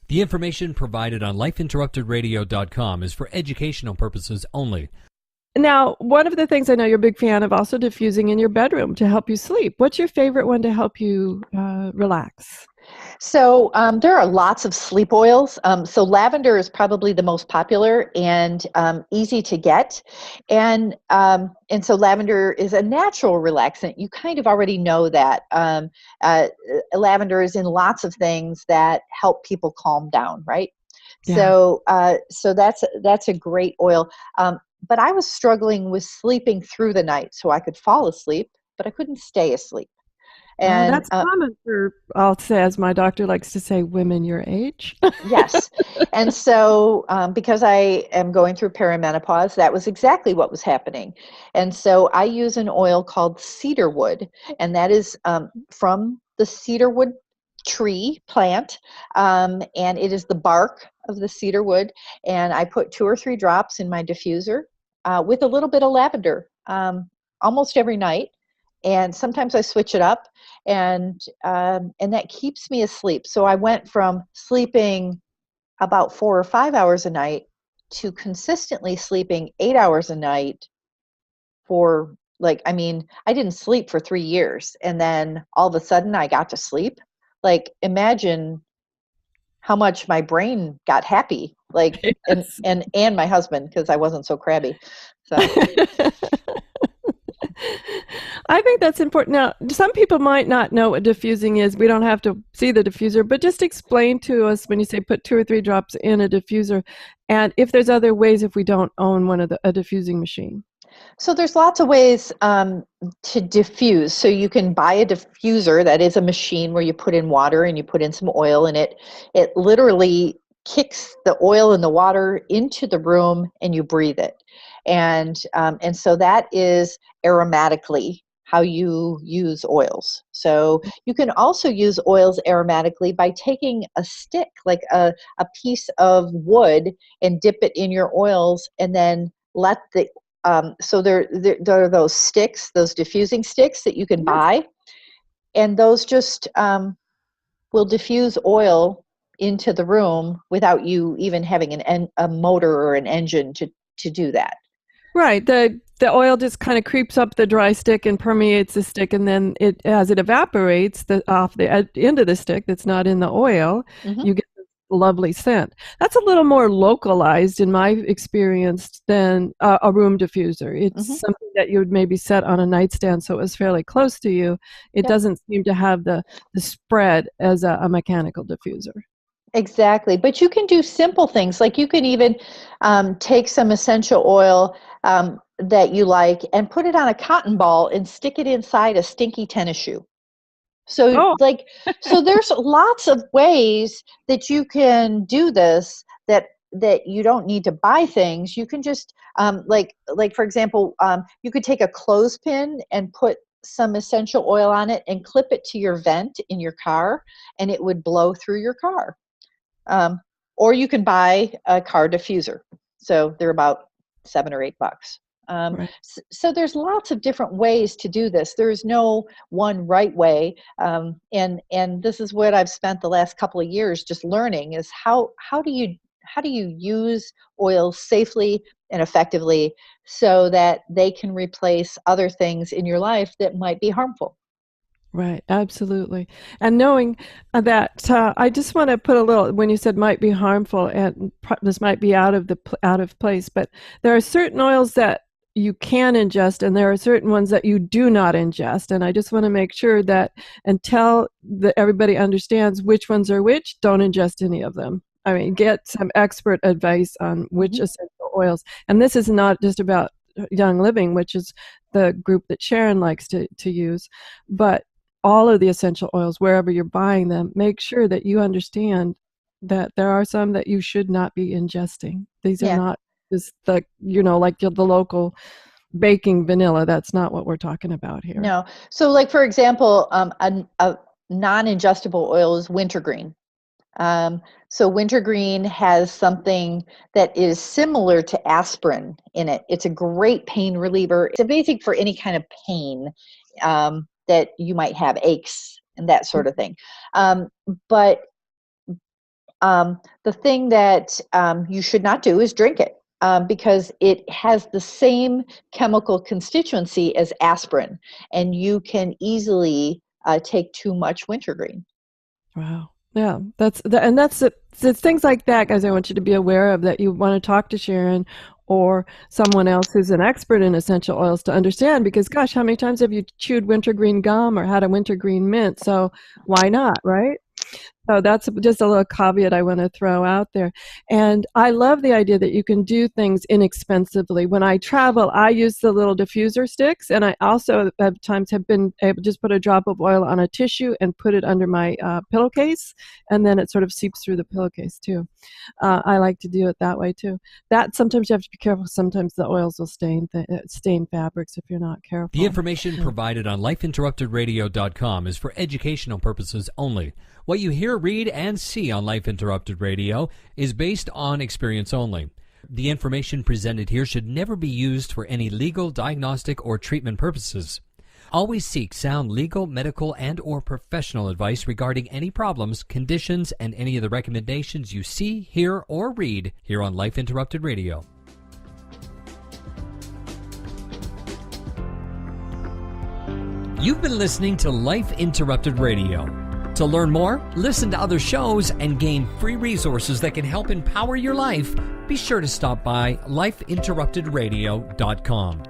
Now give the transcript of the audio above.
The information provided on lifeinterruptedradio.com is for educational purposes only. Now, one of the things I know you're a big fan of also diffusing in your bedroom to help you sleep. What's your favorite one to help you relax? So there are lots of sleep oils. So lavender is probably the most popular and easy to get. And so lavender is a natural relaxant. You kind of already know that. Lavender is in lots of things that help people calm down, right? Yeah. So that's a great oil. But I was struggling with sleeping through the night, so I could fall asleep, but I couldn't stay asleep. And that's common for, I'll say, as my doctor likes to say, women your age. Yes. And so because I am going through perimenopause, that was exactly what was happening. And so I use an oil called Cedar Wood, and that is from the Cedar Wood tree plant, and it is the bark of the cedar wood. And I put 2 or 3 drops in my diffuser with a little bit of lavender almost every night. And sometimes I switch it up, and that keeps me asleep. So I went from sleeping about 4 or 5 hours a night to consistently sleeping 8 hours a night for I didn't sleep for 3 years, and then all of a sudden I got to sleep. Imagine how much my brain got happy, Yes. and my husband, because I wasn't so crabby. So. I think that's important. Now, some people might not know what diffusing is. We don't have to see the diffuser, but just explain to us when you say put 2 or 3 drops in a diffuser, and if there's other ways if we don't own a diffusing machine. So there's lots of ways to diffuse. So you can buy a diffuser that is a machine where you put in water and you put in some oil, and it literally kicks the oil and the water into the room, and you breathe it. And so that is aromatically how you use oils. So you can also use oils aromatically by taking a stick, like a piece of wood, and dip it in your oils, and then let the so there are those sticks, those diffusing sticks that you can buy, and those just will diffuse oil into the room without you even having a motor or an engine to do that. Right. The oil just kind of creeps up the dry stick and permeates the stick, and then as it evaporates off the end of the stick that's not in the oil, you get this lovely scent. That's a little more localized in my experience than a room diffuser. It's something that you would maybe set on a nightstand so it was fairly close to you. It doesn't seem to have the spread as a mechanical diffuser. Exactly. But you can do simple things. Like you can even take some essential oil that you like and put it on a cotton ball and stick it inside a stinky tennis shoe. So so there's lots of ways that you can do this that you don't need to buy things. You can just like for example, you could take a clothespin and put some essential oil on it and clip it to your vent in your car, and it would blow through your car. Or you can buy a car diffuser. So they're about $7 or $8. Right. So there's lots of different ways to do this. There's no one right way. And this is what I've spent the last couple of years just learning is how do you use oils safely and effectively so that they can replace other things in your life that might be harmful. Right, absolutely. And knowing that, I just want to put a little, when you said might be harmful, and this might be out of place, but there are certain oils that you can ingest, and there are certain ones that you do not ingest. And I just want to make sure that until everybody understands which ones are which, don't ingest any of them. I mean, get some expert advice on which essential oils. And this is not just about Young Living, which is the group that Sharon likes to use, but all of the essential oils, wherever you're buying them, make sure that you understand that there are some that you should not be ingesting. These are not just like the local baking vanilla. That's not what we're talking about here. No. So like, for example, a non-ingestible oil is wintergreen. So wintergreen has something that is similar to aspirin in it. It's a great pain reliever. It's amazing for any kind of pain that you might have, aches and that sort of thing. But The thing that you should not do is drink it. Because it has the same chemical constituency as aspirin, and you can easily take too much wintergreen. Wow. Yeah, that's it's things like that, guys. I want you to be aware of that. You want to talk to Sharon or someone else who's an expert in essential oils to understand. Because, gosh, how many times have you chewed wintergreen gum or had a wintergreen mint? So why not, right? So that's just a little caveat I want to throw out there. And I love the idea that you can do things inexpensively. When I travel, I use the little diffuser sticks, and I also at times have been able to just put a drop of oil on a tissue and put it under my pillowcase, and then it sort of seeps through the pillowcase too. I like to do it that way too. That sometimes you have to be careful. Sometimes the oils will stain fabrics if you're not careful. The information provided on lifeinterruptedradio.com is for educational purposes only. What you hear, read, and see on Life Interrupted Radio is based on experience only. The information presented here should never be used for any legal, diagnostic, or treatment purposes. Always seek sound legal, medical, and or professional advice regarding any problems, conditions, and any of the recommendations you see, hear, or read here on Life Interrupted Radio. You've been listening to Life Interrupted Radio. To learn more, listen to other shows, and gain free resources that can help empower your life, be sure to stop by lifeinterruptedradio.com.